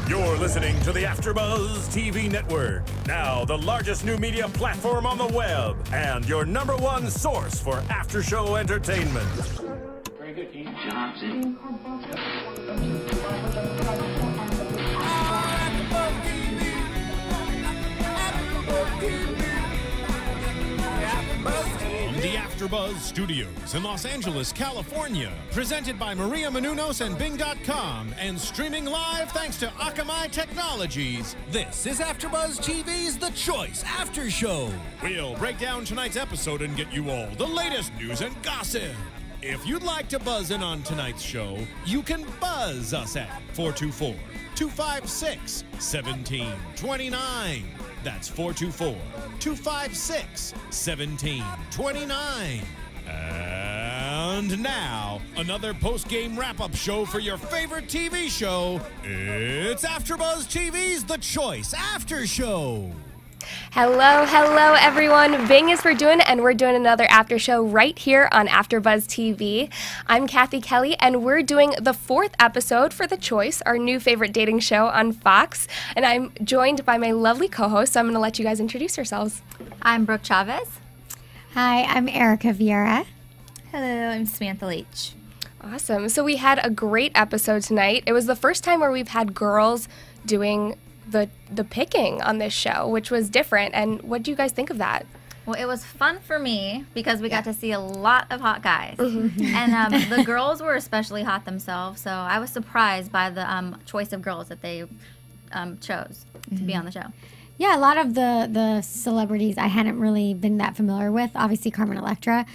You're listening to the AfterBuzz TV Network, now the largest new media platform on the web, and your #1 source for after-show entertainment. Very good, Keith Johnson. The AfterBuzz Studios in Los Angeles, California. Presented by Maria Menounos and Bing.com and streaming live thanks to Akamai Technologies. This is AfterBuzz TV's The Choice After Show. We'll break down tonight's episode and get you all the latest news and gossip. If you'd like to buzz in on tonight's show, you can buzz us at 424-256-1729. That's 424-256-1729. And now, another post-game wrap-up show for your favorite TV show. It's AfterBuzz TV's The Choice After Show. Hello, everyone. Bing is for doing, and we're doing another after show right here on AfterBuzz TV. I'm Cathy Kelley, and we're doing the 4th episode for The Choice, our new favorite dating show on Fox. And I'm joined by my lovely co-host, so I'm going to let you guys introduce yourselves. I'm Brooke Chavez. Hi, I'm Erika Vieira. Hello, I'm Samantha Laich. Awesome. So we had a great episode tonight. It was the first time where we've had girls doing the picking on this show, which was different. And what do you guys think of that? Well, it was fun for me because we got to see a lot of hot guys. And the girls were especially hot themselves, so I was surprised by the choice of girls that they chose to be on the show. Yeah, a lot of the celebrities I hadn't really been that familiar with. Obviously, Carmen Electra.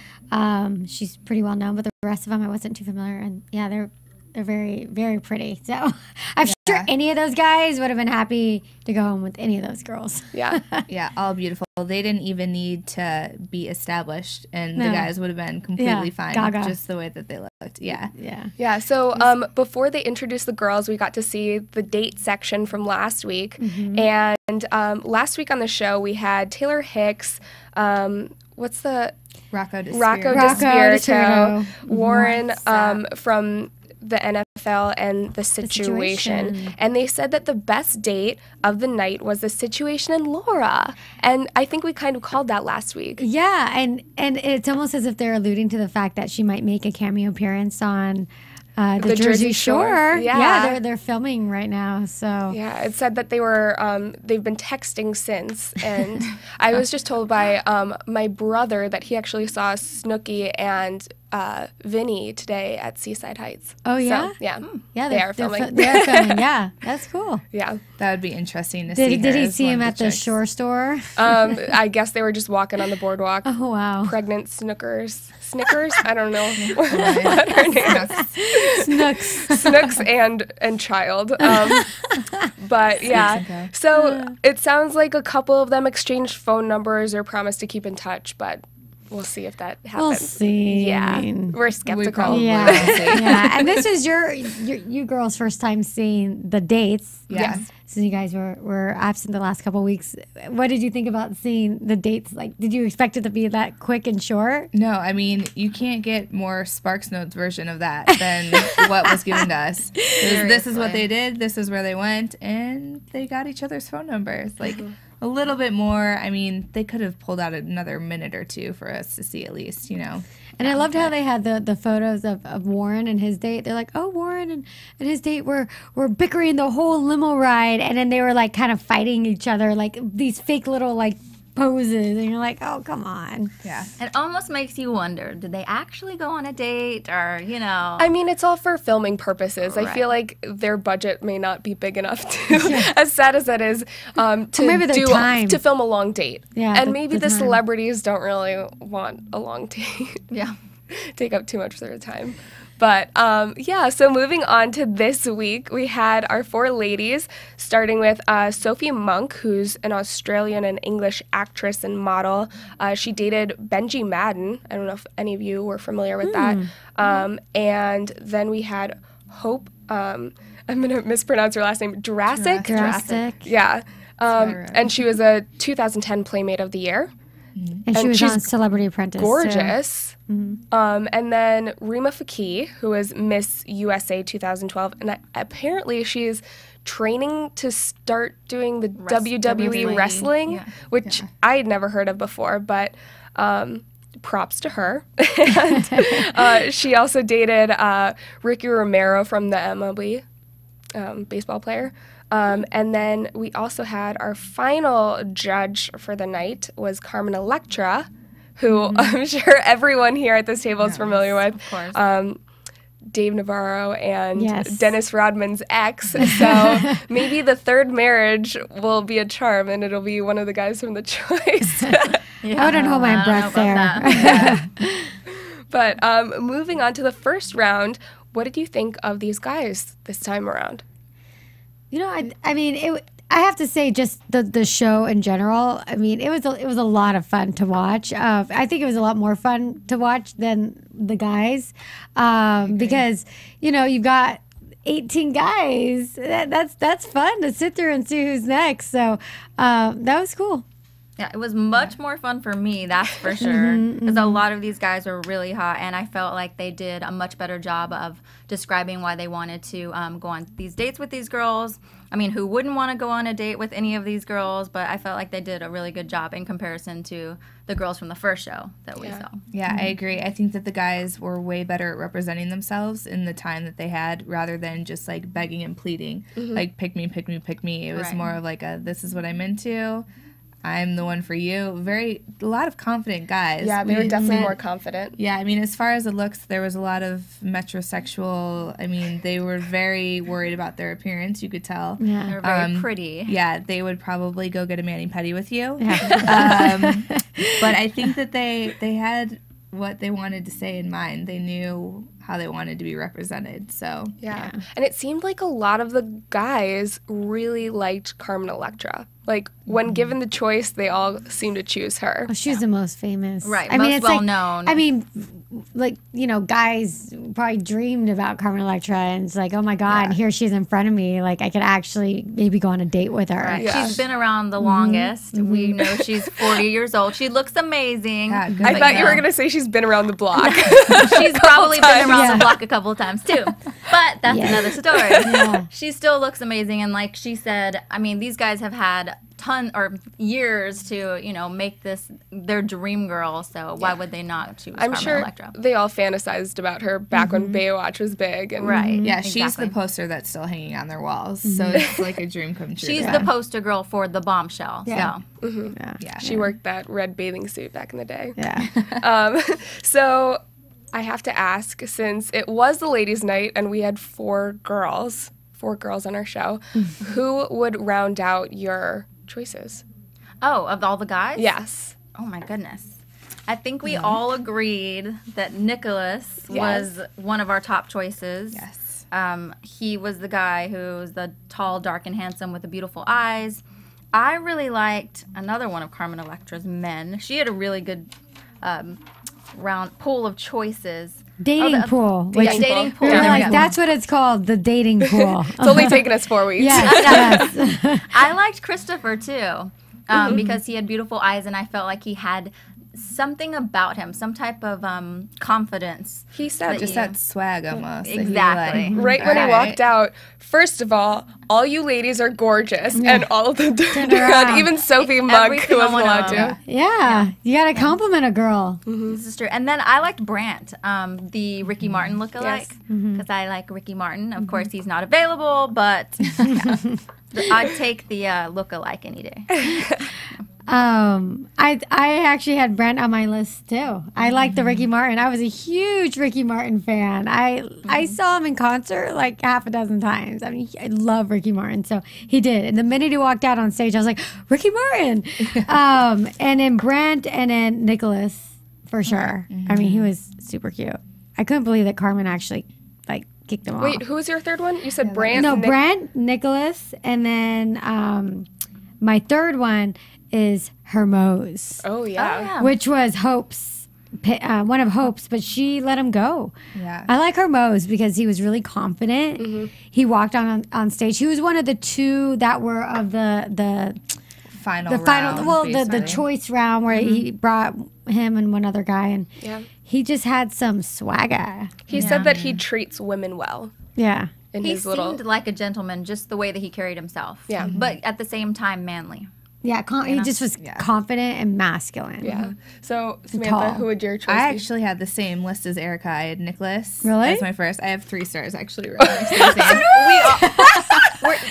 She's pretty well known, but the rest of them I wasn't too familiar. And yeah, they're very, very pretty. So I'm sure any of those guys would have been happy to go home with any of those girls. Yeah. Yeah, all beautiful. They didn't even need to be established, and the guys would have been completely fine, just the way that they looked. Yeah. So before they introduced the girls, we got to see the date section from last week. And last week on the show, we had Taylor Hicks, what's the... Rocco DiSpirito, Warren from the NFL and the situation. And they said that the best date of the night was the situation in Laura. And I think we kind of called that last week. Yeah, and it's almost as if they're alluding to the fact that she might make a cameo appearance on the Jersey Shore. Yeah, they're filming right now. So yeah, it said that they were they've been texting since, and I was just told by my brother that he actually saw Snooki and Vinny today at Seaside Heights. Oh yeah, so, yeah, yeah. They are filming. They're filming. Yeah, that's cool. Yeah, that would be interesting to see. Did he see him at the shore store? I guess they were just walking on the boardwalk. Oh wow, pregnant Snickers. I don't know what her name is. Snooks and child. But yeah, so it sounds like a couple of them exchanged phone numbers or promised to keep in touch, but we'll see if that happens. We'll see. Yeah, we're skeptical. Yeah. And this is you girls' first time seeing the dates. Yes. So you guys were absent the last couple of weeks. What did you think about seeing the dates? Like, did you expect it to be that quick and short? No, I mean, you can't get more Sparks Notes version of that than what was given to us. This is what they did, this is where they went, and they got each other's phone numbers. Like, a little bit more. I mean, they could have pulled out another minute or two for us to see at least, you know. And I loved how they had the photos of Warren and his date. They're like, oh, Warren and his date were bickering the whole limo ride. And then they were like kind of fighting each other, like these fake little like poses. And you're like, oh, come on. Yeah. It almost makes you wonder, did they actually go on a date or, you know? I mean, it's all for filming purposes. Right. I feel like their budget may not be big enough to, as sad as that is, to film a long date. Yeah. And maybe the celebrities don't really want a long date. Yeah. Take up too much of their time. But yeah, so moving on to this week, we had our 4 ladies, starting with Sophie Monk, who's an Australian and English actress and model. She dated Benji Madden. I don't know if any of you were familiar with that. And then we had Hope, I'm going to mispronounce her last name, Dworaczyk. Dworaczyk. Yeah. And she was a 2010 Playmate of the Year. And she was on Celebrity Apprentice. Gorgeous. And then Rima Fakih, who is Miss USA 2012, and apparently she's training to start doing the WWE wrestling, which I had never heard of before, but props to her. And she also dated Ricky Romero from the MLB, baseball player. And then we also had our final judge for the night was Carmen Electra, who I'm sure everyone here at this table is familiar with. Of course. Dave Navarro and Dennis Rodman's ex. So maybe the third marriage will be a charm, and it'll be one of the guys from The Choice. I wouldn't hold my breath there. But moving on to the first round, what did you think of these guys this time around? You know, I mean, I have to say, just the show in general. I mean, it was a lot of fun to watch. I think it was a lot more fun to watch than the guys, because you've got 18 guys. That's fun to sit there and see who's next. So that was cool. Yeah, it was much more fun for me, that's for sure. Because a lot of these guys were really hot, and I felt like they did a much better job of describing why they wanted to go on these dates with these girls. I mean, who wouldn't want to go on a date with any of these girls? But I felt like they did a really good job in comparison to the girls from the first show that we saw. Yeah, I agree. I think that the guys were way better at representing themselves in the time that they had, rather than just like begging and pleading, like pick me, pick me, pick me. It was more of like this is what I'm into. I'm the one for you. A lot of confident guys. Yeah, they were definitely more confident. Yeah, I mean, as far as the looks, there was a lot of metrosexual. I mean, they were very worried about their appearance. You could tell. Yeah, they were very pretty. Yeah, they would probably go get a mani-pedi with you. Yeah. But I think that they had what they wanted to say in mind. They knew how they wanted to be represented. So yeah. And it seemed like a lot of the guys really liked Carmen Electra. Like, when given the choice, they all seemed to choose her. Oh, she's the most famous. Right, most well-known. I mean, like, guys probably dreamed about Carmen Electra, and it's like, oh my God, here she is in front of me. Like, I could actually maybe go on a date with her. Right. Yeah. She's been around the longest. We know she's 40 years old. She looks amazing. Yeah, I thought you were going to say she's been around the block. She's probably been around the block a couple of times, too. But that's another story. Yeah. She still looks amazing, and like she said, I mean, these guys have had years to make this their dream girl, so why would they not choose I'm Carmen sure Electra? They all fantasized about her back when Baywatch was big, and yeah, she's the poster that's still hanging on their walls, so it's like a dream come true. She's the poster girl for the Bombshell. She worked that red bathing suit back in the day. So I have to ask, since it was the ladies' night and we had four girls on our show, who would round out your choices? Oh, of all the guys? Yes. Oh my goodness. I think we all agreed that Nicholas was one of our top choices. Yes. He was the guy who's the tall, dark, and handsome with the beautiful eyes. I really liked another one of Carmen Electra's men. She had a really good round pool of choices. Dating pool. Dating pool. Like, that's what it's called, the dating pool. It's only taken us 4 weeks. Yes. I liked Christopher, too, because he had beautiful eyes, and I felt like he had something about him, some type of confidence. He said just that swag almost. Exactly. Right when he walked out, first of all you ladies are gorgeous, and all of them turned around. Even Sophie Monk, who wasn't allowed to. Yeah, you got to compliment a girl. This is true. And then I liked Brant, the Ricky Martin lookalike, because I like Ricky Martin. Of course, he's not available, but I'd take the lookalike any day. I actually had Brent on my list too. I like the Ricky Martin. I was a huge Ricky Martin fan. I saw him in concert like half a dozen times. I mean, I love Ricky Martin. So he did. And the minute he walked out on stage, I was like, Ricky Martin. And then Brent, and then Nicholas for sure. I mean, he was super cute. I couldn't believe that Carmen actually kicked him off. Wait, who was your third one? You said Brant? No, Brent, Nicholas, and then my third one is Hermose. Oh yeah. Which was Hope's, one of Hope's, but she let him go. Yeah. I like Hermose because he was really confident. He walked on stage. He was one of the two that were of the final round. Well, the choice round where he brought him and one other guy, and he just had some swagger. He said that he treats women well. Yeah. He seemed like a gentleman, just the way that he carried himself. Yeah. But at the same time, manly. Yeah, he just was confident and masculine. Yeah. So, Samantha, tall. who would your choice be? I actually had the same list as Erika. I had Nicholas. Really? As my first. I have 3 stars, actually. Right next to the same.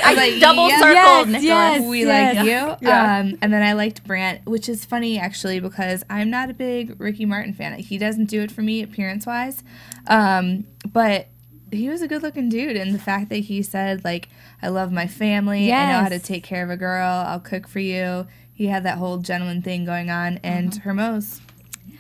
I double circled Nicholas. Yes, We like you. And then I liked Brant, which is funny, actually, because I'm not a big Ricky Martin fan. He doesn't do it for me appearance-wise. But he was a good-looking dude, and the fact that he said, like, I love my family, I know how to take care of a girl, I'll cook for you. He had that whole gentleman thing going on, and Hermos.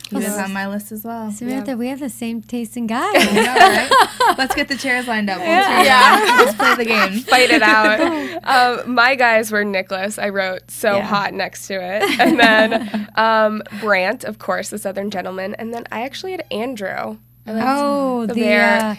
He was on my list as well. Samantha, we have the same taste in guys. I know, right? Let's get the chairs lined up. Let's play the game. Fight it out. My guys were Nicholas. I wrote hot next to it. And then Brant, of course, the Southern gentleman. And then I actually had Andrew. He was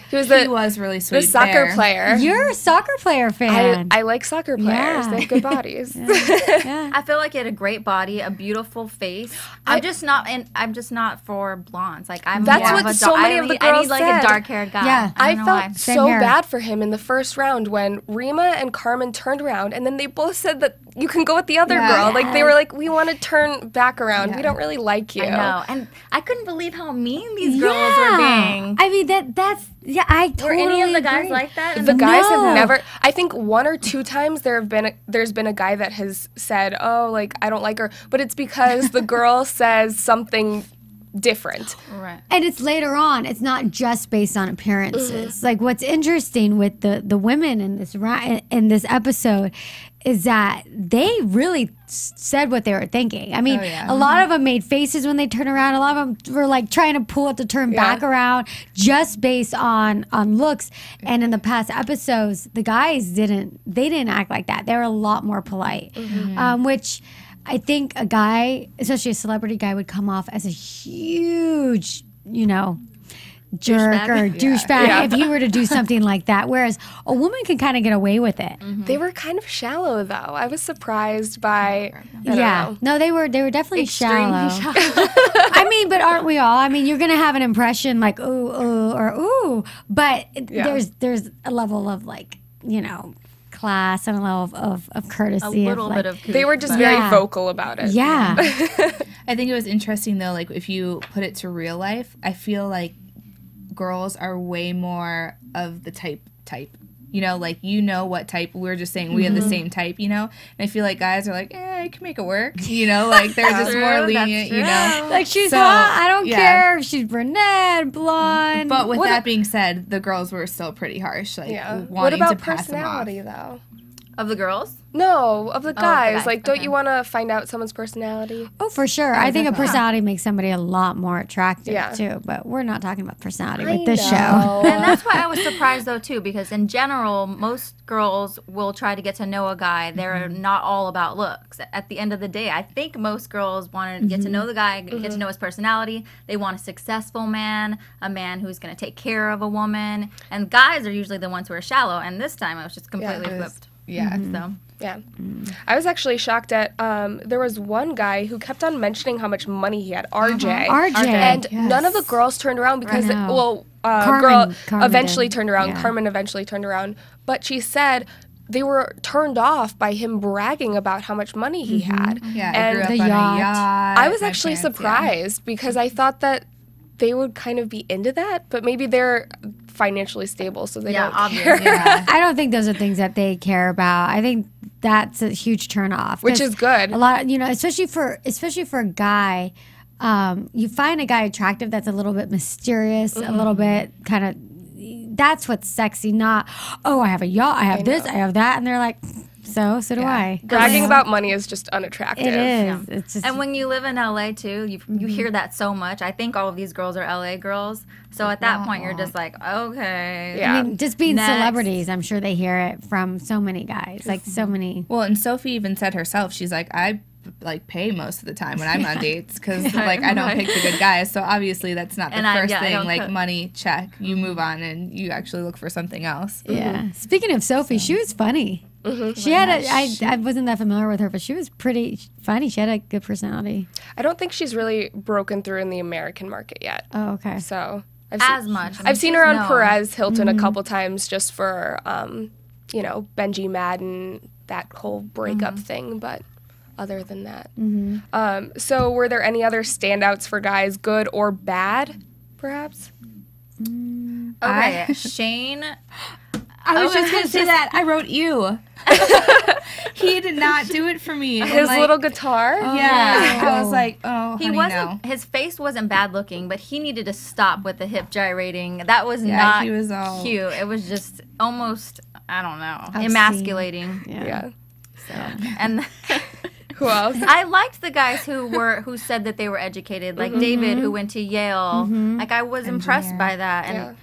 He was really sweet. The soccer player. You're a soccer player fan. I like soccer players. They have good bodies. I feel like he had a great body, a beautiful face. I'm just not for blondes. Like That's more what of a so many of the girls I need like said. a dark-haired guy. Yeah. I don't know felt why. so here. bad for him in the first round when Rima and Carmen turned around, and then they both said that you can go with the other girl. Like they were like, we want to turn back around. We don't really like you. I know, and I couldn't believe how mean these girls were being. I mean that's I totally Were any of the guys agree. like that? The guys have never. I think 1 or 2 times there's been a guy that has said, "Oh, like I don't like her," but it's because the girl says something different. Right. And it's later on. It's not just based on appearances. Like what's interesting with the women in this episode is that they really said what they were thinking. I mean, a lot of them made faces when they turned around. A lot of them were like trying to pull it to turn back around just based on looks. And in the past episodes, the guys didn't act like that. They were a lot more polite, which I think a guy, especially a celebrity guy, would come off as a huge, jerk or douchebag if he were to do something like that. Whereas a woman can kind of get away with it. They were kind of shallow, though. I was surprised by. I don't know. No, they were definitely shallow. I mean, but aren't we all? I mean, you're gonna have an impression like ooh, or ooh, but there's a level of like class and a level of courtesy. A little bit of. They were just very vocal about it. Yeah. I think it was interesting though. Like if you put it to real life, I feel like girls are way more of the type. Like what type. We're just saying we have the same type. And I feel like guys are like, I can make it work. Like they're just more lenient. Like she's hot. I don't care if she's brunette, blonde. But with that being said, the girls were still pretty harsh. Like wanting what about to pass personality them off. though? Of the girls? No, of the guys. Like, don't okay. you want to find out someone's personality? Oh, for sure. I think a personality makes somebody a lot more attractive, Yeah. too. But we're not talking about personality I with this know. show. And that's why I was surprised, though, too, because in general, most girls will try to get to know a guy. They're not all about looks. At the end of the day, I think most girls want to get to know the guy, get to know his personality. They want a successful man, a man who's going to take care of a woman. And guys are usually the ones who are shallow. And this time, it was just completely flipped. Yeah. So. Yeah. I was actually shocked at, there was one guy who kept on mentioning how much money he had, RJ. RJ. And yes. none of the girls turned around because, Carmen eventually did. turned around. Yeah. Carmen eventually turned around. But she said they were turned off by him bragging about how much money he had. Yeah, I and grew up the on yacht. a yacht. I was My actually parents, surprised because I thought that they would kind of be into that, but maybe they're financially stable, so they don't care. Obviously. Yeah. I don't think those are things that they care about. I think that's a huge turnoff. Which is good. A lot, especially for a guy. You find a guy attractive that's a little bit mysterious, a little bit kind of. That's what's sexy. Not I have a yacht, I have this, I have that, and they're like, so do I. Bragging about money is just unattractive. It is. It's just, And when you live in LA too, you hear that so much. I think all of these girls are LA girls. So at that point, you're just like, okay. Yeah. I mean, just being Next. celebrities, I'm sure they hear it from so many guys, like so many. Well, and Sophie even said herself, she's like, I like pay most of the time when I'm on dates because like I don't pick the good guys. So obviously that's not the first thing. Like money, check. You move on and you actually look for something else. Yeah. Speaking of Sophie, she was funny. She had I wasn't that familiar with her, but she was pretty funny. She had a good personality. I don't think she's really broken through in the American market yet. Oh, okay. So I've seen her on Perez Hilton a couple times just for Benji Madden, that whole breakup thing, but other than that. So were there any other standouts for guys, good or bad, perhaps? Okay, Shane. I was just going to say that. I wrote you. He did not do it for me. His little guitar? Yeah. I was like, oh, He honey, wasn't. no. His face wasn't bad looking, but he needed to stop with the hip gyrating. That was Yeah, not he was all- cute. It was just almost, I don't know, Obscene. Emasculating. Yeah. So, and Who else? I liked the guys who said that they were educated, like David, who went to Yale. Like I was impressed by that. And Yeah.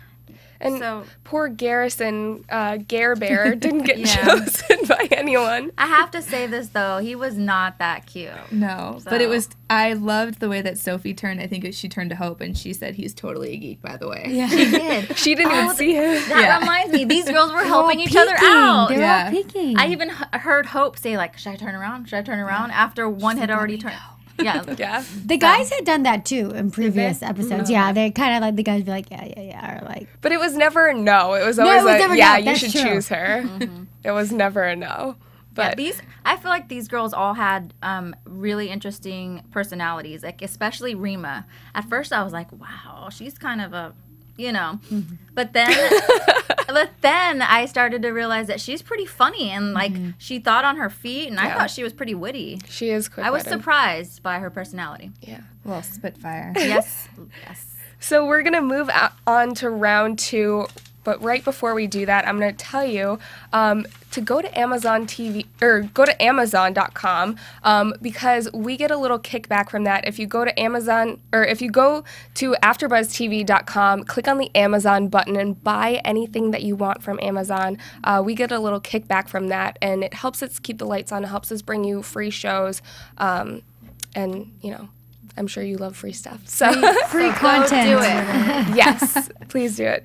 And so poor Garrison, Gare Bear, didn't get chosen by anyone. I have to say this though, he was not that cute. No, but it was. I loved the way that Sophie turned. I think she turned to Hope, and she said he's totally a geek, by the way. Yeah. He did. She didn't even see him. That reminds me, these girls were helping each other out. They were Yeah. all peeking. I even heard Hope say like, "Should I turn around? Should I turn around?" After one had already turned. Yeah. Yeah. The guys had done that too in previous episodes. Yeah, they kind of like the guys would be like, yeah, or like. But it was never a no. It was always never yeah, no. you That's should true. choose her. It was never a no. But I feel like these girls all had really interesting personalities, like especially Rima. At first, I was like, "Wow, she's kind of a," But then I started to realize that she's pretty funny and like she thought on her feet, and I thought she was pretty witty. she is quick. I was surprised by her personality. Yeah. Well, Spitfire. Yes. So we're going to move on to round 2. But right before we do that, I'm going to tell you to go to Amazon TV or go to Amazon.com because we get a little kickback from that. If you go to Amazon or if you go to AfterBuzzTV.com, click on the Amazon button and buy anything that you want from Amazon. We get a little kickback from that, and it helps us keep the lights on. It helps us bring you free shows, and I'm sure you love free stuff. So Free content. Go do it. yes, please do it.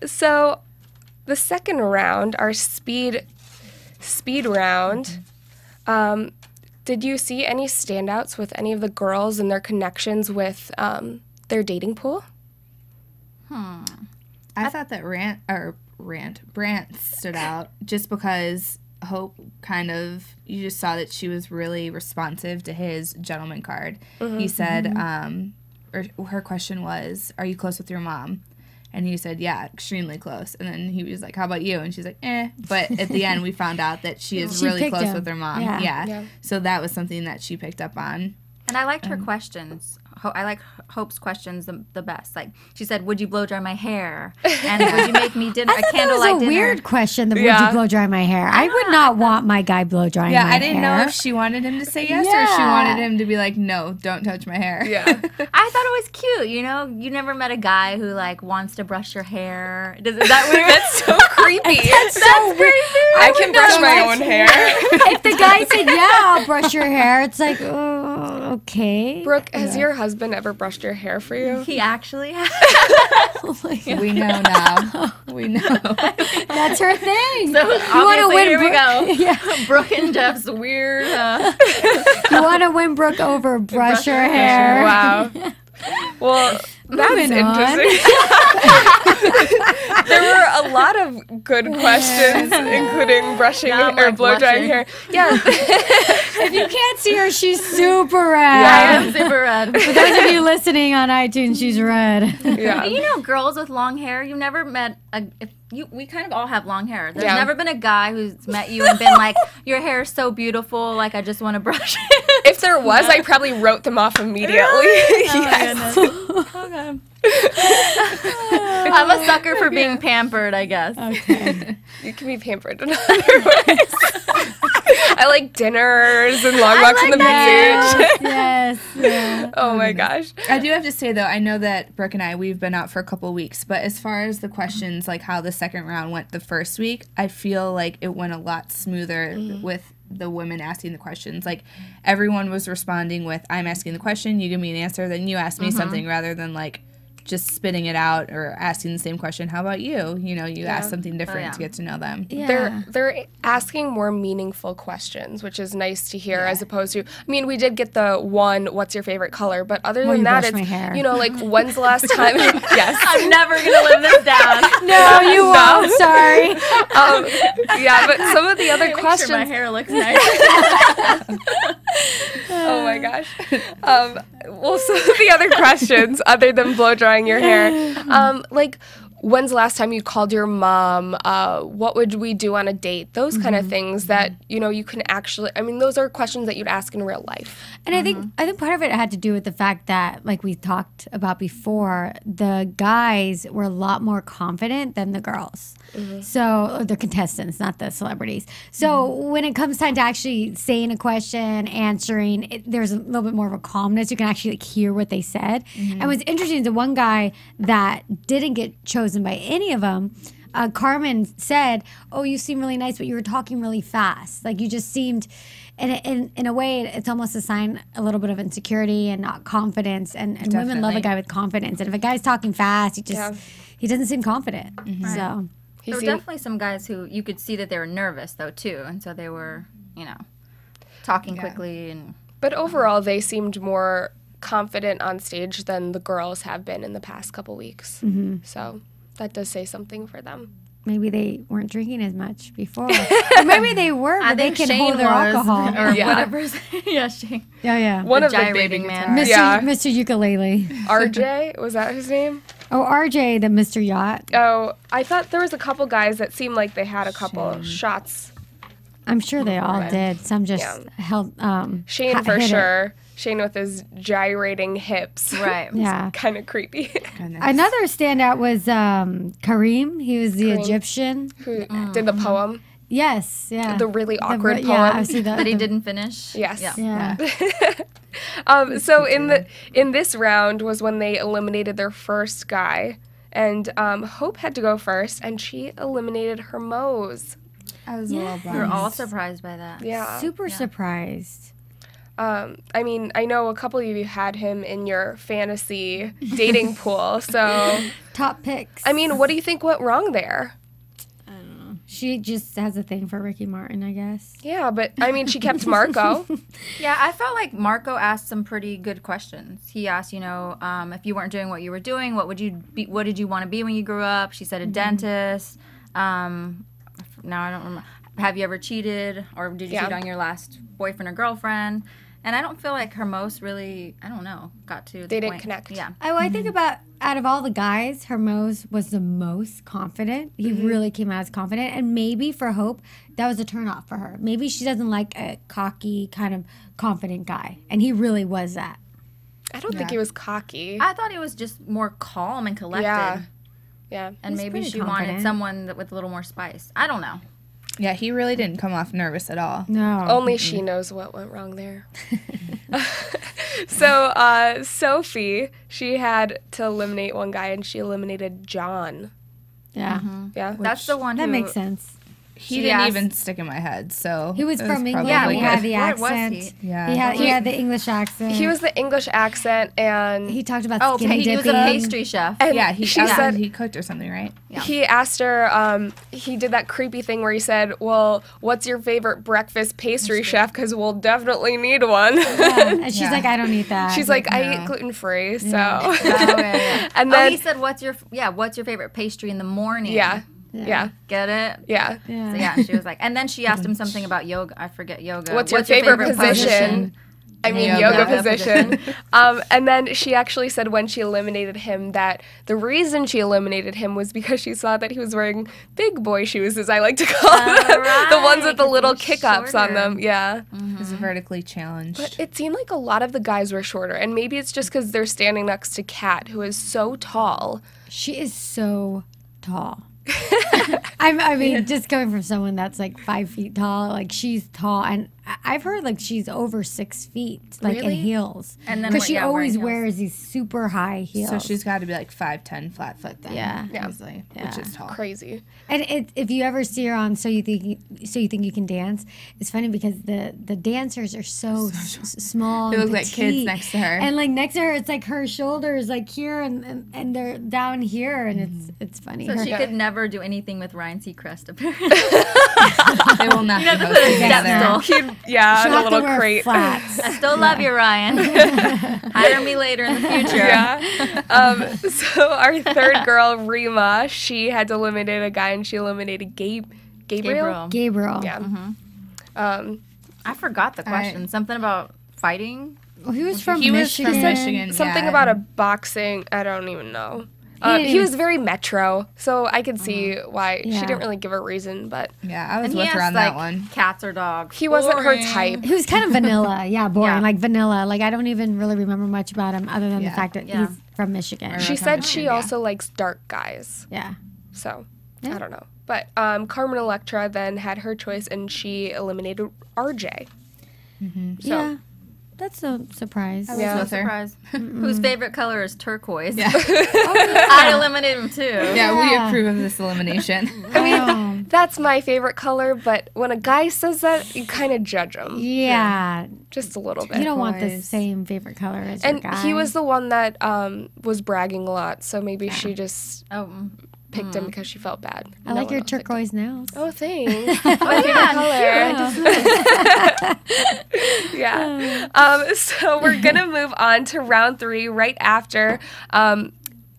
So the second round, our speed round, did you see any standouts with any of the girls and their connections with their dating pool? I thought that Brant stood out just because Hope you just saw that she was really responsive to his gentleman card. He said, or her question was, "Are you close with your mom?" And he said, "Yeah, extremely close." And then he was like, "How about you?" And she's like, "Eh." But at the end, we found out that she is really picked close him. with her mom. Yeah. Yeah. So that was something that she picked up on. And I liked her questions. I like Hope's questions the best. Like she said, "Would you blow dry my hair?" And "Would you make me dinner? I thought that was a weird question. Would Yeah. you blow dry my hair? I would not want my guy blow drying my hair. Yeah, I didn't know if she wanted him to say yes or if she wanted him to be like, "No, don't touch my hair." Yeah. I thought it was cute. You never met a guy who like wants to brush your hair. Is that weird? That's so creepy. That's creepy. I can brush my own hair. If the guy said, "Yeah, I'll brush your hair," it's like, oh, okay. Brooke, has your husband ever brushed your hair for you? He actually has. We know now. We know. That's her thing. So you want to win? here we go. Yeah. Brooke and Jeff's weird. You want to win Brooke over brush her hair? Wow. Well, that's Moving on. interesting. There were a lot of good questions, including brushing Now I'm, or like, blow drying blushing. hair. Yeah. If you can't see her, she's super I red. am super red. For those of you listening on iTunes, she's red. Yeah. You know, girls with long hair. You've never met we kind of all have long hair. There's Yeah. never been a guy who's met you and been like, "Your hair is so beautiful. Like I just want to brush it." If there was, I probably wrote them off immediately. Yes. Okay. I'm a sucker for being pampered, I guess. Okay. You can be pampered in other ways. I like dinners and long walks on the beach. Yes. Yeah. Oh my gosh. I do have to say, though, I know that Brooke and I, we've been out for a couple of weeks, but as far as the questions, like how the second round went the first week, I feel like it went a lot smoother with the women asking the questions. Like, everyone was responding with, I'm asking the question, you give me an answer, then you ask me something, rather than, like, just spitting it out or asking the same question. How about you? You know, you ask something different to get to know them. Yeah. They're asking more meaningful questions, which is nice to hear, as opposed to, I mean, we did get the one, what's your favorite color? But other than that, it's, you know, like, when's the last time? Yes. I'm never going to live this down. No, you won't. Sorry. Yeah, but some of the other questions. Sure my hair looks nice. Oh my gosh. Well, some of the other questions, other than blow drying your hair, like, when's the last time you called your mom? What would we do on a date? Those kind of things that, you know, you can actually, I mean, those are questions that you'd ask in real life. And I think part of it had to do with the fact that, like we talked about before, the guys were a lot more confident than the girls. So the contestants, not the celebrities. So when it comes time to actually saying a question, answering, there's a little bit more of a calmness. You can actually like hear what they said. And what's interesting is the one guy that didn't get chosen by any of them, Carmen said, "Oh, you seem really nice, but you were talking really fast. Like you just seemed." And in a way, it's almost a sign a little bit of insecurity and not confidence. And women love a guy with confidence. And if a guy's talking fast, he doesn't seem confident. So there were definitely some guys who you could see that they were nervous, though, too. And so they were, you know, talking quickly. But overall, they seemed more confident on stage than the girls have been in the past couple weeks. So that does say something for them. maybe they weren't drinking as much before. Or maybe they were, but they can hold their alcohol. Or whatever. Yeah, Shane. Yeah, yeah. One of the gyrating big man. Mr. Ukulele. RJ, was that his name? Oh, RJ, the Mr. Yacht. Oh, I thought there was a couple guys that seemed like they had a couple shots. I'm sure they all did. Some just held. Shane for sure. Shane with his gyrating hips. Right. Yeah. Kind of creepy. Another standout was Kareem. He was the Egyptian. Who did the poem. Yes, yeah. The really awkward poem. Yeah, I see that. That he didn't finish. Yes. Yeah. So in this round was when they eliminated their first guy. And Hope had to go first, and she eliminated Hermose. I was a little bummed. We were all surprised by that. Yeah. Super surprised. I mean, I know a couple of you had him in your fantasy dating pool, so... Top picks. I mean, what do you think went wrong there? I don't know. She just has a thing for Ricky Martin, I guess. Yeah, but, I mean, she kept Marco. Yeah, I felt like Marco asked some pretty good questions. He asked, you know, if you weren't doing what you were doing, what did you want to be when you grew up? She said a dentist. Now I don't remember. Have you ever cheated, or did you cheat on your last boyfriend or girlfriend? And I don't feel like Hermose really, I don't know, got to the They point. didn't connect. Yeah. I think about, out of all the guys, Hermose was the most confident. He really came out as confident. And maybe for Hope, that was a turnoff for her. Maybe she doesn't like a cocky, kind of confident guy. And he really was that. I don't think he was cocky. I thought he was just more calm and collected. Yeah. And He's maybe pretty she confident. wanted someone with a little more spice. I don't know. Yeah, he really didn't come off nervous at all. No. Only she knows what went wrong there. So, Sophie, she had to eliminate one guy, and she eliminated John. Yeah. Yeah. That's the one That who... makes sense. He didn't even stick in my head, so He was from England. probably He had good. the Where was accent. he? Yeah. He had the English accent. He was the English accent, and He talked about Oh, skinny he was dipping. a pastry chef. and Yeah, he she said he cooked or something, right? he asked her. He did that creepy thing where he said, "Well, what's your favorite breakfast pastry chef? Because we'll definitely need one." Yeah. And she's Yeah. like, I don't eat that. She's like, I no. eat gluten free, so. Oh, yeah. And then he said, what's your favorite pastry in the morning? yeah. Get it? Yeah. So, yeah, she was like, and then she asked him something about yoga. I forget yoga. What's your favorite position? I mean, yoga position. And then she actually said when she eliminated him that the reason she eliminated him was because she saw that he was wearing big boy shoes, as I like to call them. The ones with the little kick-ups on them. Yeah. He's vertically challenged. But it seemed like a lot of the guys were shorter. And maybe it's just because they're standing next to Kat, who is so tall. She is so tall. I mean, just coming from someone that's like 5 feet tall, like she's tall, and I've heard like she's over 6 feet, like in heels, And then because she always wearing heels. wears these super high heels. So she's got to be like 5'10" flat foot then. Yeah. Easily, Yeah. which is tall. Crazy. And if you ever see her on So You Think You Can Dance, it's funny because the dancers are so small. They and look like kids petite. next to her. And like next to her, it's like her shoulders like here and they're down here, and it's funny. So Her- she could never do anything with Ryan Seacrest, apparently. They will not be have to put hosting a step together. stool. Yeah, She'll in a have to little wear crate. flats. I still love you, Ryan. Hire me later in the future. Yeah. So our third girl, Rima, she had to eliminate a guy, and she eliminated Gabriel. Gabriel. Yeah. I forgot the question. Something about fighting. Well, he was from He was Michigan. from Michigan. Something yeah. about a boxing. I don't even know. didn't He even- was very metro, so I could see why she Yeah. didn't really give a reason, but Yeah, I was And he with her asked, on that like, one. cats or dogs. he wasn't her Boring. type. He was kind of vanilla. Yeah, boring. Yeah. Like vanilla. Like I don't even really remember much about him other than the fact that Yeah. he's from Michigan. She said she also likes dark guys, Yeah. so Yeah. I don't know. But Carmen Electra then had her choice, and she eliminated RJ. Yeah. That's no surprise. I was Yeah. so With her. surprised. Whose favorite color is turquoise? Yeah. I eliminated him too. Yeah, we Yeah. approve of this elimination. Oh. That's my favorite color, but when a guy says that, you kind of judge him Yeah. just a little bit. You don't want the Turquoise. same favorite color as And your guy. he was the one that was bragging a lot, so maybe she just Oh, picked him because she felt bad. I No like one your else picked him. turquoise nails. Oh, thanks. My favorite color. Yeah. So we're gonna move on to round 3 right after.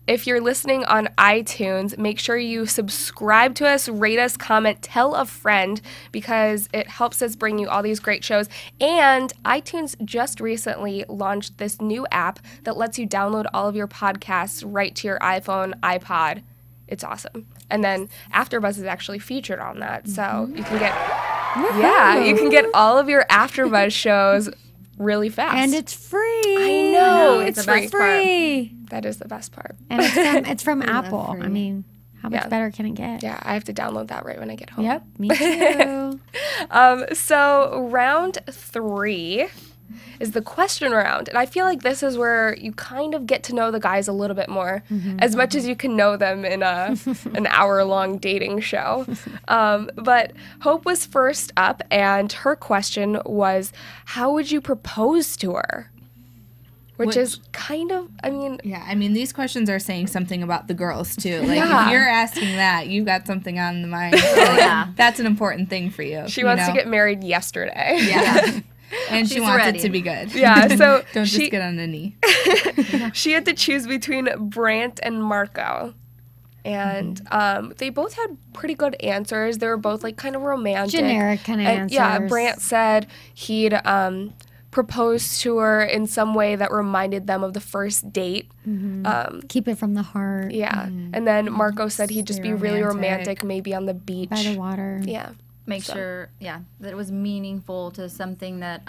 If you're listening on iTunes, make sure you subscribe to us, rate us, comment, tell a friend, because it helps us bring you all these great shows. And iTunes just recently launched this new app that lets you download all of your podcasts right to your iPhone, iPod. It's awesome. And then AfterBuzz is actually featured on that, so you can get all of your AfterBuzz shows really fast. And it's free. I know, it's it's the free. best part. free. That is the best part. And it's from Apple. I mean, how much Yeah. better can it get? Yeah, I have to download that right when I get home. Yep, me too. So round 3 is the question round, and I feel like this is where you kind of get to know the guys a little bit more, as much as you can know them in an hour-long dating show. But Hope was first up, and her question was, how would you propose to her? Which is kind of, I mean... Yeah, I mean, these questions are saying something about the girls, too. Like, Yeah. if you're asking that, you've got something on the mind. yeah. That's an important thing for you. She wants to get married yesterday. Yeah. And she She's wants ready. it to be good. Yeah, so Don't she, just get on the knee. she had to choose between Brant and Marco. And they both had pretty good answers. They were both like kind of romantic. Generic kind of answers. Yeah, Brant said he'd propose to her in some way that reminded them of the first date. Keep it from the heart. Yeah. And then Marco said he'd just Stay be really romantic. romantic, maybe on the beach. By the water. Yeah. Make sure, that it was meaningful to something that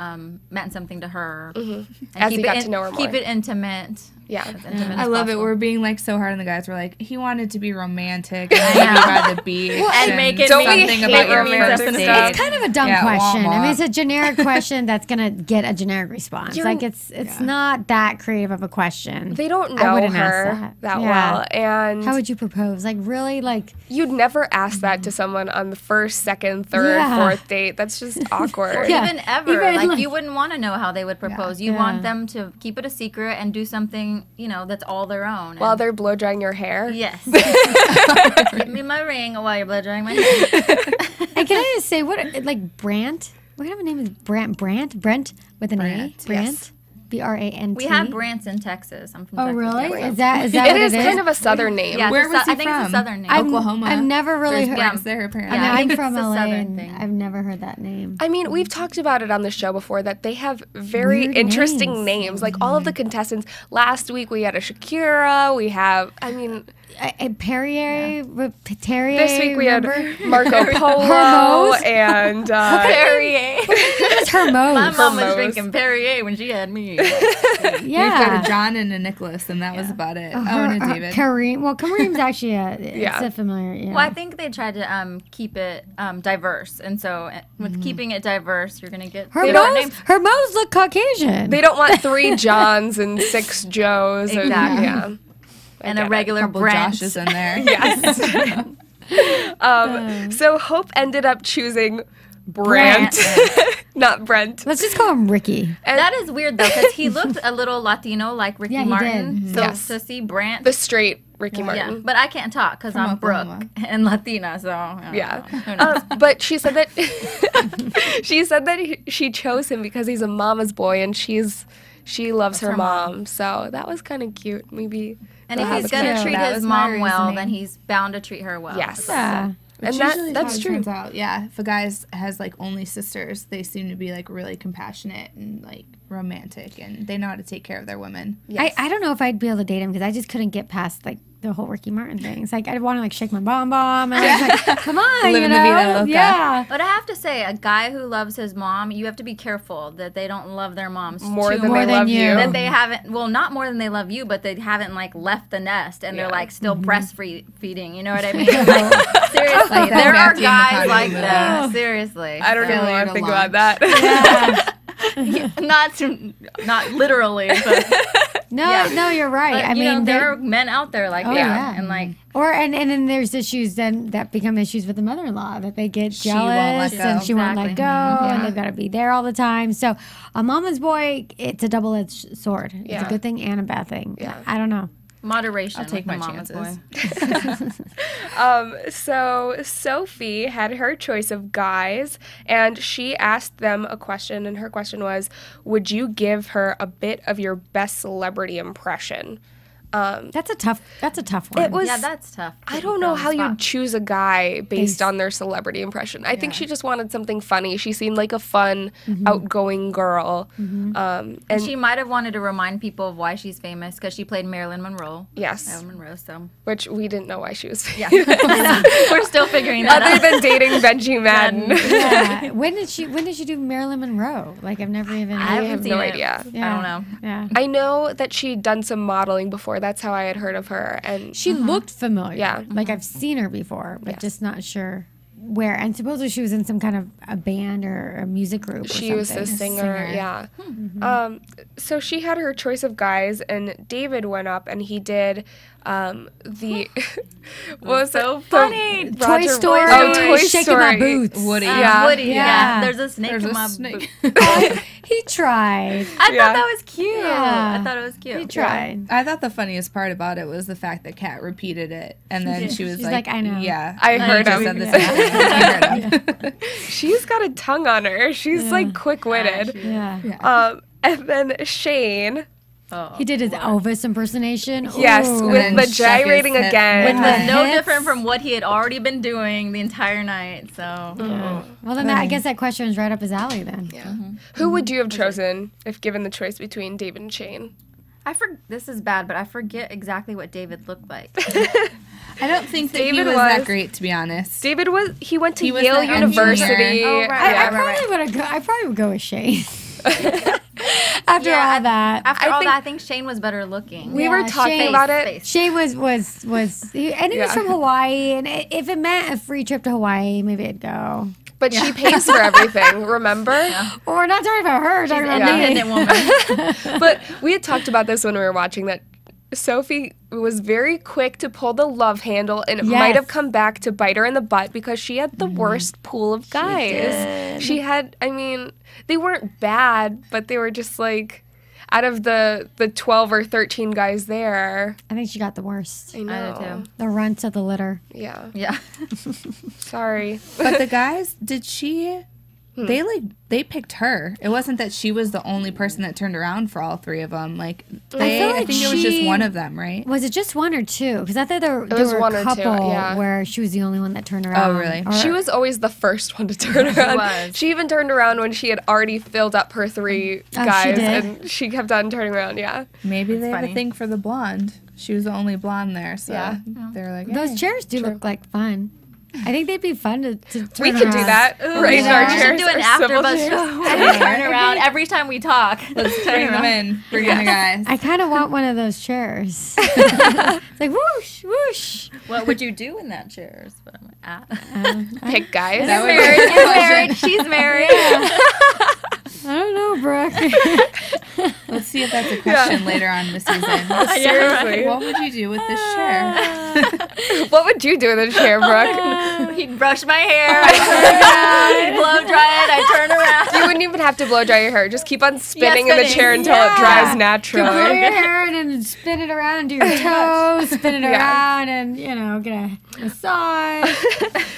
meant something to her. And As keep he it got to know her Keep more. it intimate. Yeah. As intimate I as love it. possible. We're being like so hard on the guys. We're like, he wanted to be romantic and maybe by the beach and make it Don't mean we something hate about your romantic first stuff? date. It's kind of a dumb Yeah, question. wah, wah. I mean, it's a generic question that's gonna get a generic response. You're- Like it's not that creative of a question. They don't I know wouldn't her ask that Yeah. well. And How would you propose? Like really? Like you'd never ask that to someone on the first, second, third, Yeah. fourth date. That's just awkward. Yeah. Even ever. Even, like, you wouldn't want to know how they would propose. You Yeah. want them to keep it a secret and do something, that's all their own. While And- they're blow drying your hair. Yes. Give me my ring while you're blow drying my hair. and can I just say like Brant? What kind of a name is Brant? Brent with an Brant, A? Brant? yes. Brant. We have Brants in Texas. I'm from Oh Texas. really? Yeah. Is that It what is kind of a southern name. Yeah, Where it's was a he I think it's from? a southern name. Oklahoma. I've never really There's heard. Brants there, apparently. I mean, I think I'm from it's a LA, southern and thing. I've never heard that name. I mean, we've talked about it on the show before that they have very Weird interesting names. names. Like all of the contestants. Last week we had a Shakira. We have, I mean, Perrier, Terrier. this week we had remember? Marco Polo Hermos? and Perrier. That's was Hermose. My mom was Hermose. drinking Perrier when she had me. You go Yeah. to John and a Nicholas, and that was about it. And a David. Kareem. Well, Kareem's actually it's a familiar. Yeah. Well, I think they tried to keep it diverse, and so with keeping it diverse, you're gonna get Hermose look Caucasian. They don't want 3 Johns and 6 Joes. Exactly. And, and a regular Couple Brent. Joshes in there. Yes. So Hope ended up choosing Brant, not Brent. Let's just call him Ricky. And That is weird though, because he looked a little Latino like Ricky Yeah, he Martin. did. So Yes. to see Brant, the straight Ricky yeah. Martin. But I can't talk because I'm Brooke Oklahoma. and Latina. So I don't Yeah. know. Who knows? But she said that she chose him because he's a mama's boy and she loves her mom. So that was kind of cute. Maybe. And they'll if have he's a gonna kid. treat That his was my mom well, reasoning. then he's bound to treat her well. Yes. Yeah. And Usually that's how it true. turns out. Yeah, if a guy has like only sisters, they seem to be like really compassionate and like romantic, and they know how to take care of their women. Yes. I don't know if I'd be able to date him because I just couldn't get past like the whole Ricky Martin thing. It's like I'd want to like shake my bomb, and I was like, come on, Living the vida loca. yeah. But I have to say, a guy who loves his mom, you have to be careful that they don't love their moms More too than much. they love you. That they haven't, well, not more than they love you, but they haven't like left the nest and they're like still breastfeeding. You know what I mean? Like, seriously, there are Matthew guys McConaughey like movie. that. Seriously, I don't even Failure want to to think launch. about that. not literally, but No, you're right. but, I you mean, know, there there- are men out there like Oh, that, yeah. and like and then there's issues then that become issues with the mother-in-law that they get She won't let jealous go. and she won't let Exactly. go and they've got to be there all the time. So a mama's boy, it's a double-edged sword. It's Yeah. a good thing and a bad thing. Yeah. I don't know. moderation. I'll take with my the mama's chances. boy. So Sophie had her choice of guys, and she asked them a question, and her question was, would you give her a bit of your best celebrity impression? That's a tough one. It was. Yeah, that's tough. I don't know how you choose a guy based Based- on their celebrity impression. I think she just wanted something funny. She seemed like a fun, outgoing girl. And She might have wanted to remind people of why she's famous because she played Marilyn Monroe. yes, Marilyn Monroe. So which we didn't know why she was famous. yeah, we're still figuring that Other out. than dating Benji Madden. yeah. When did she do Marilyn Monroe? Like I've never even. I haven't have seen no it. idea. Yeah. I don't know. Yeah. I know that she'd done some modeling before. That's how I had heard of her. And She looked familiar. Yeah. Like I've seen her before, but Yes. just not sure where. And supposedly she was in some kind of a band or a music group. Or she was the something. singer, yeah. So she had her choice of guys, and David went up and he did the what was so it? funny. The Toy Roger- Story. Oh, Toy Shaking Story. My Boots. Woody. Yeah. Woody. Yeah. Yeah. There's a snake There's in a my snake. boot. He tried. I Yeah. thought that was cute. Yeah. I thought it was cute. He tried. I thought the funniest part about it was the fact that Kat repeated it, and then she was She's like, I know. Yeah, I heard just him. said the same thing. I heard him. She's got a tongue on her. She's like quick-witted. Yeah. And then Shane, He did his Elvis impersonation. yes, Ooh. with then the shook his gyrating head. again. Which was no Hits. different from what he had already been doing the entire night. So Well, then I guess that question was right up his alley then. Yeah. Who would you have chosen if given the choice between David and Shane? this is bad, but I forget exactly what David looked like. I don't think that he David was was- that great, to be honest. David went to He was Yale the University. engineer. Oh, right. I probably would go with Shane. After all that. After I all think- that, I think Shane was better looking. We were Yeah, talking Shane- about it. Face. Shane was he was Yeah. from Hawaii, and if it meant a free trip to Hawaii, maybe I'd go. But she pays for everything, remember? Well, we're not talking about her, we're talking about me. Independent woman. But we had talked about this when we were watching that Sophie was very quick to pull the love handle, and it Yes. might have come back to bite her in the butt because she had the worst pool of guys. She had, I mean, they weren't bad, but they were just like, out of the 12 or 13 guys there. I think she got the worst. I know. I do too. The runt of the litter. Yeah. Yeah. Sorry. But the guys, did she? They picked her. It wasn't that she was the only person that turned around for all three of them. Like feel I like think it was just she- one of them, right? Was it just one or two? Because I thought there was were one a or two, couple yeah. where she was the only one that turned around. really? Or- She was always the first one to turn around. was. She even turned around when she had already filled up her three guys, did? and she kept on turning around. Yeah, Maybe they have funny. a thing for the blonde. She was the only blonde there, so Yeah. they're like Those "Hey." chairs do look like fun. I think they'd be fun to turn We could do around. that. Right in our We should chairs. do an our swivel AfterBuzz chairs. show. And turn around every time we talk. Let's turn Bring them around. in. Bring in the guys. I kind of want one of those chairs. It's like whoosh, whoosh. What would you do in that chair? Is what I'm at. Pick guys. That would Married. be a You're question. married. She's married. I don't know, Brooke. Let's see if that's a question later on in the season. Seriously. What would you do with this chair? What would you do in the chair, Brooke? He'd brush my hair. I turn around. He'd blow dry it. I turn around. You wouldn't even have to blow dry your hair. Just keep on spinning in the spinning. chair until it dries naturally. Blow your hair and then spin it around and do your toes, spin it around and, get a massage.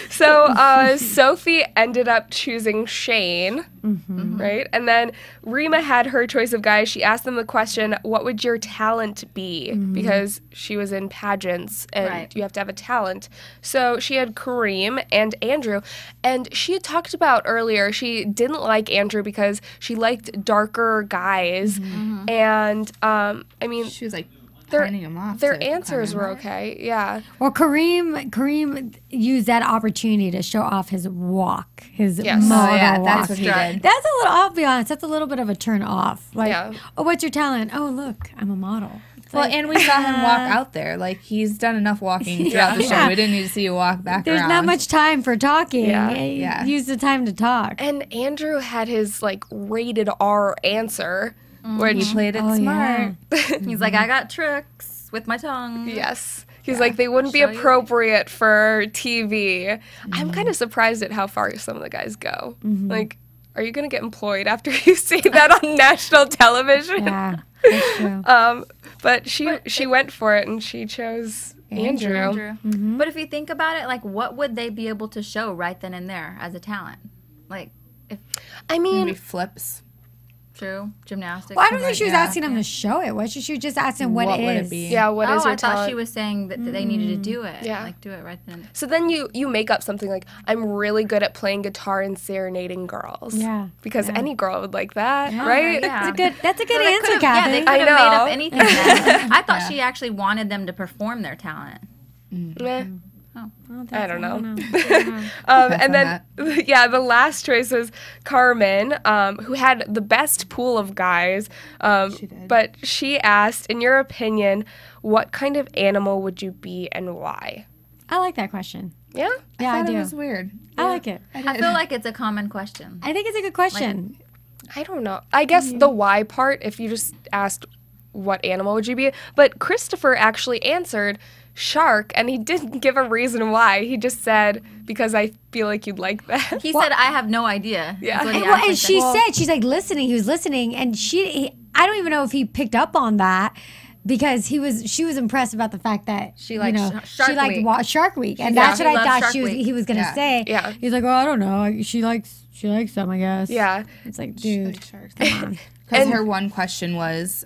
So Sophie ended up choosing Shane, right? And then Rima had her choice of guys. She asked them the question, what would your talent be? Because she was in pageants and you have to have a talent. So she had Kareem and Andrew. And she had talked about earlier, she didn't like Andrew because she liked darker guys. And, I mean, She was like their turning him off. their to answers were Carmen. okay. Yeah. Well, Kareem used that opportunity to show off his walk, his Yes. model Oh, yeah, walk. that's what he did. That's a little, I'll be honest, that's a little bit of a turn off. Like, Yeah. oh, what's your talent? Oh, look, I'm a model. It's Well, like, and we saw him walk out there. Like, he's done enough walking throughout the show. Yeah. We didn't need to see you walk back there's around. not much time for talking. Yeah. Yeah. Use the time to talk. And Andrew had his like rated R answer, He which played it smart. He's like, I got tricks with my tongue. yes, he's like they wouldn't be Show you. appropriate for TV. I'm kind of surprised at how far some of the guys go. Like, are you gonna get employed after you say that on national television? Yeah, that's true. But she went for it and she chose Andrew. But if you think about it, like, what would they be able to show right then and there as a talent? Like, if I mean, Maybe flips. true gymnastics. Well, I don't think she was Yeah. asking him to show it, was she? She was just asking what What it would is. it be? yeah, what is I your thought talent? she was saying that they needed to do it. Yeah. Like, do it right then and there. So then you make up something like, I'm really good at playing guitar and serenading girls. Yeah. Because any girl would like that, Yeah. right? Yeah. That's a good They answer, could've- Kathy. Yeah, they I could have made know. up anything. Then. I thought she actually wanted them to perform their talent. Meh. Well, I don't know. Depends And on then, yeah, the last choice was Carmen, who had the best pool of guys. She did. But she asked, in your opinion, what kind of animal would you be and why? I like that question. Yeah? Yeah, I thought do. it was weird. I like it. I feel like it's a common question. I think it's a good question. I don't know. I guess the why part, if you just asked what animal would you be, but Christopher actually answered shark, and he didn't give a reason why. He just said, because I feel like you'd like that. He said, I have no idea. Yeah. That's what he And, well, actually and she said. said, she's like listening. He was listening, and I don't even know if he picked up on that because she was impressed about the fact that She liked Shark she liked Week. Shark Week, and Yeah. that's She what I loves thought Shark he Week. was gonna Yeah. say. Yeah. He's like, oh, I don't know. She likes them, I guess. Yeah. It's like, dude, Because And- her one question was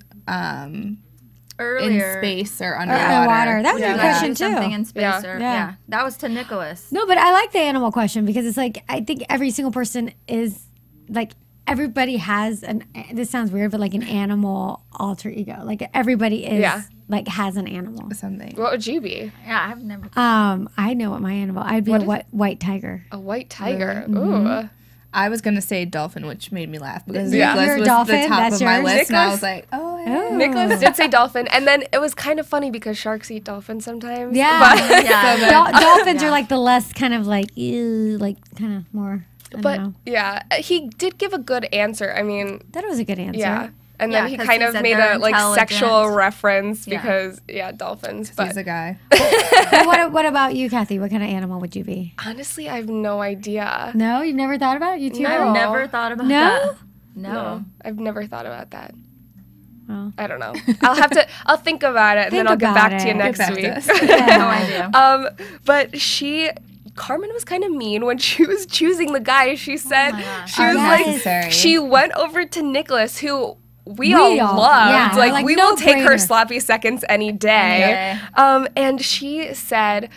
Earlier. in space or underwater. underwater. That was a Yeah. good question Do something too. in space. Yeah. Or, Yeah. yeah. That was to Nicholas. No, but I like the animal question because it's like I think every single person is like everybody has this sounds weird, but like an animal alter ego. Like everybody is like has an animal. Something. What would you be? Yeah, I've never. I know what my animal. I'd be What a is white tiger. A white tiger. Mm-hmm. Ooh. I was gonna say dolphin, which made me laugh because Yeah. Nicholas You're a was dolphin? the top That's of my yours? list, and I Nicholas? was like, oh, yeah. Nicholas did say dolphin, and then it was kind of funny because sharks eat dolphins sometimes. Yeah. But, Yeah. Dolphins are like the less kind of like ew, like kind of more. I don't know. yeah, he did give a good answer. I mean, That was a good answer. yeah. And Yeah, then he 'cause kind he of said made they're a like sexual intelligent. reference Yeah. because dolphins. He's But a guy. But what about you, Kathy? What kind of animal would you be? honestly, I have no idea. No, you've never thought about it. You too. No. I've never thought about No? that. No. I've never thought about that. Well. I don't know. I'll think about it and then Think I'll get about back to you it. next Get back week. to us. No idea. But Carmen was kind of mean when she was choosing the guy. She said my gosh. she was like Unnecessary. she went over to Nicholas, who we all- all loved. yeah, like like, we no will take her brainer. sloppy seconds any day. Any And she said,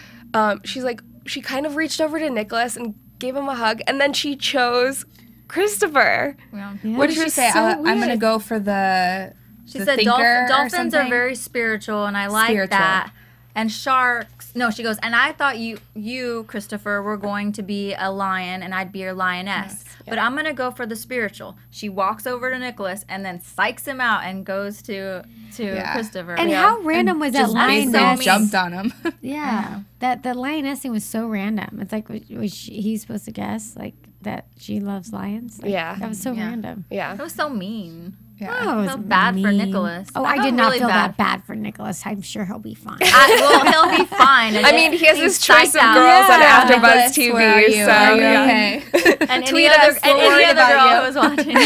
she's like, she kind of reached over to Nicholas and gave him a hug, and then she chose Christopher. Yeah. What did she say? so I'm gonna weird. go for the. She the said thinker or dolphins are something? very spiritual, and I like Spiritual. that. and sharks. No, she goes, and I thought you, Christopher, were going to be a lion, and I'd be your lioness. But I'm going to go for the spiritual. She walks over to Nicholas and then psychs him out and goes to Christopher. And how random was that lioness? Jumped on him. Yeah. That the lioness thing was so random. It's like, was he supposed to guess, like, that she loves lions? Like, that was so random. Yeah. It was so mean. Yeah. Oh, I felt bad for Nicholas. Oh, I did not feel that bad for Nicholas. I'm sure he'll be fine. Well, he'll be fine. I mean, he has his choice of girls on AfterBuzz TV. Where are you? So Are you okay? And any other girl who was watching.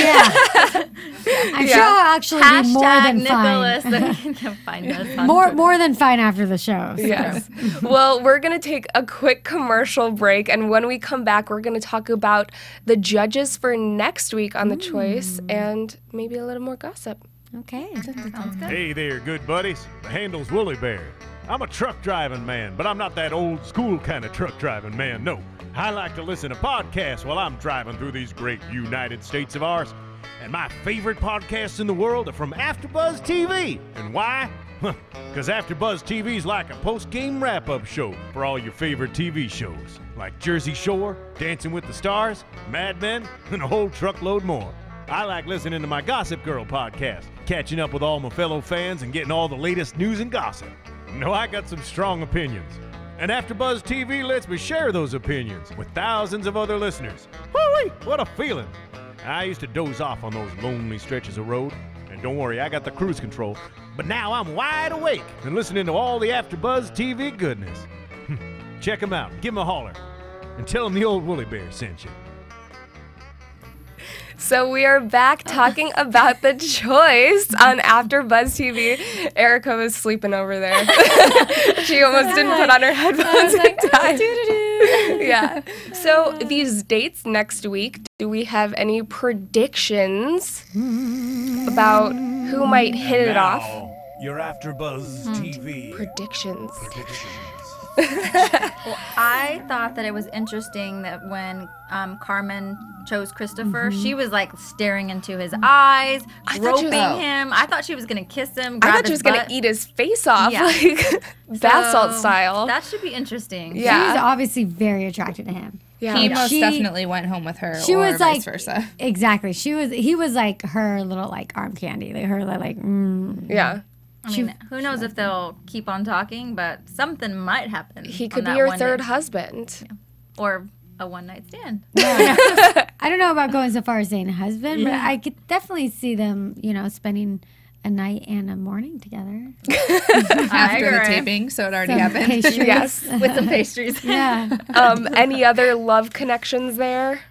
I'm sure he'll actually be more than Nicholas, fine. then you can find us. More than fine after the show. So. Yes. Well, we're going to take a quick commercial break, and when we come back, we're going to talk about the judges for next week on The Choice and maybe a little more gossip. Okay. Sounds good. Hey there, good buddies. The handle's Woolly Bear. I'm a truck driving man, but I'm not that old school kind of truck driving man, no. I like to listen to podcasts while I'm driving through these great United States of ours. And my favorite podcasts in the world are from AfterBuzz TV. And why? Because AfterBuzz TV is like a post-game wrap-up show for all your favorite TV shows, like Jersey Shore, Dancing with the Stars, Mad Men, and a whole truckload more. I like listening to my Gossip Girl podcast, catching up with all my fellow fans and getting all the latest news and gossip. No, I got some strong opinions. And AfterBuzz TV lets me share those opinions with thousands of other listeners. Woo-wee, what a feeling. I used to doze off on those lonely stretches of road. And don't worry, I got the cruise control. But now I'm wide awake and listening to all the AfterBuzz TV goodness. Check them out, give them a holler, and tell them the old Woolly Bear sent you. So we are back talking about The Choice on AfterBuzz TV. Erika was sleeping over there. She almost didn't put on her headphones in time. Yeah. So these dates next week, do we have any predictions about who might hit it off? Your AfterBuzz TV Predictions. Well, I thought that it was interesting that when Carmen chose Christopher, she was like staring into his eyes, groping him. I thought she was going to kiss him. I thought she was going to eat his face off, like bath salt style. That should be interesting. Yeah. She's obviously very attracted to him. Yeah. He most definitely went home with her, she or was vice like, versa. Exactly. He was like her little like arm candy. Like her like. Yeah. I mean, who knows if they'll keep on talking, but something might happen. He could be your third husband. Yeah. Or a one-night stand. I don't know about going so far as saying husband, but I could definitely see them, spending a night and a morning together. After the taping, so it already happened. Pastries. Yes. With some pastries. Yeah. Any other love connections there?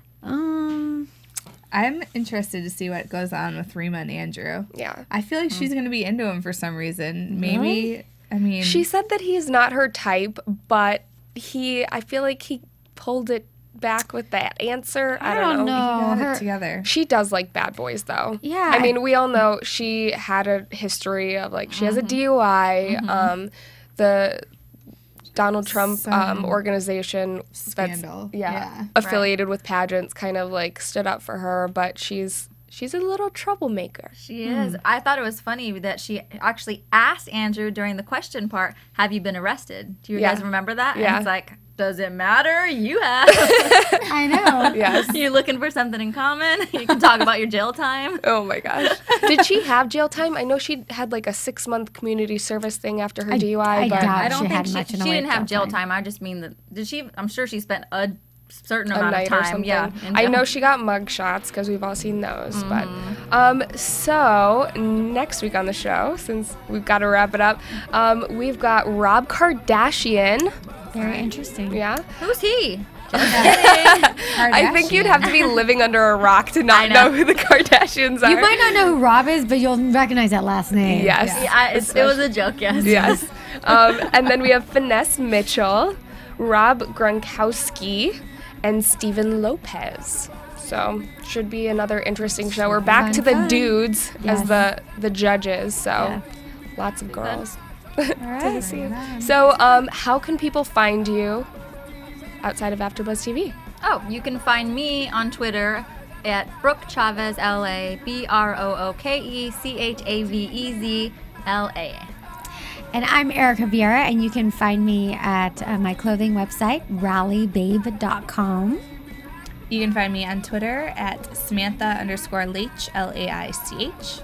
I'm interested to see what goes on with Rima and Andrew. Yeah. I feel like she's going to be into him for some reason. Maybe, I mean... She said that he's not her type, but I feel like he pulled it back with that answer. I don't know. He got it together. She does like bad boys, though. Yeah. I mean, we all know she had a history of, like, she has a DUI. The Donald Trump organization Scandal. that's affiliated with pageants kind of like stood up for her, but she's a little troublemaker. She is. I thought it was funny that she actually asked Andrew during the question part, have you been arrested? Do you guys remember that? Yeah. And it's like, does it matter? You have. I know. Yes. You're looking for something in common. You can talk about your jail time. Oh my gosh. Did she have jail time? I know she had like a 6-month community service thing after her DUI, but doubt I don't she think had much in the she way didn't of have jail jail time. time. I just mean that I'm sure she spent a certain a amount night of time. or something. Yeah. I know she got mug shots because we've all seen those. But so next week on the show, since we've got to wrap it up, we've got Rob Kardashian. Very interesting. Yeah. Who's he? I think you'd have to be living under a rock to not know who the Kardashians are. You might not know who Rob is, but you'll recognize that last name. Yes. Yeah, it was a joke, yes. Yes. And then we have Finesse Mitchell, Rob Gronkowski, and Steven Lopez. So should be another interesting show. We're back to the dudes as the judges. So lots of girls. All right. So how can people find you outside of AfterBuzz TV? Oh, you can find me on Twitter at Brooke Chavez, LA, BrookechavezLA. And I'm Erika Vieira, and you can find me at my clothing website, rallybabe.com. You can find me on Twitter at Samantha_Laich, Laich.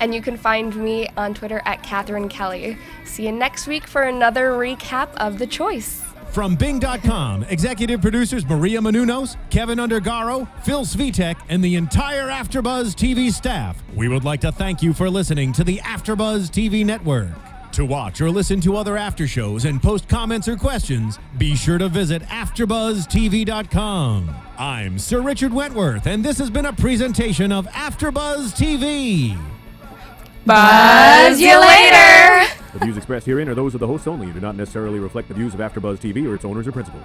And you can find me on Twitter at Cathy Kelley. See you next week for another recap of The Choice. From Bing.com, executive producers Maria Menounos, Kevin Undergaro, Phil Svitek, and the entire AfterBuzz TV staff, we would like to thank you for listening to the AfterBuzz TV network. To watch or listen to other after shows and post comments or questions, be sure to visit AfterBuzzTV.com. I'm Sir Richard Wentworth, and this has been a presentation of AfterBuzz TV. Buzz you later! The views expressed herein are those of the hosts only and do not necessarily reflect the views of AfterBuzz TV or its owners or principals.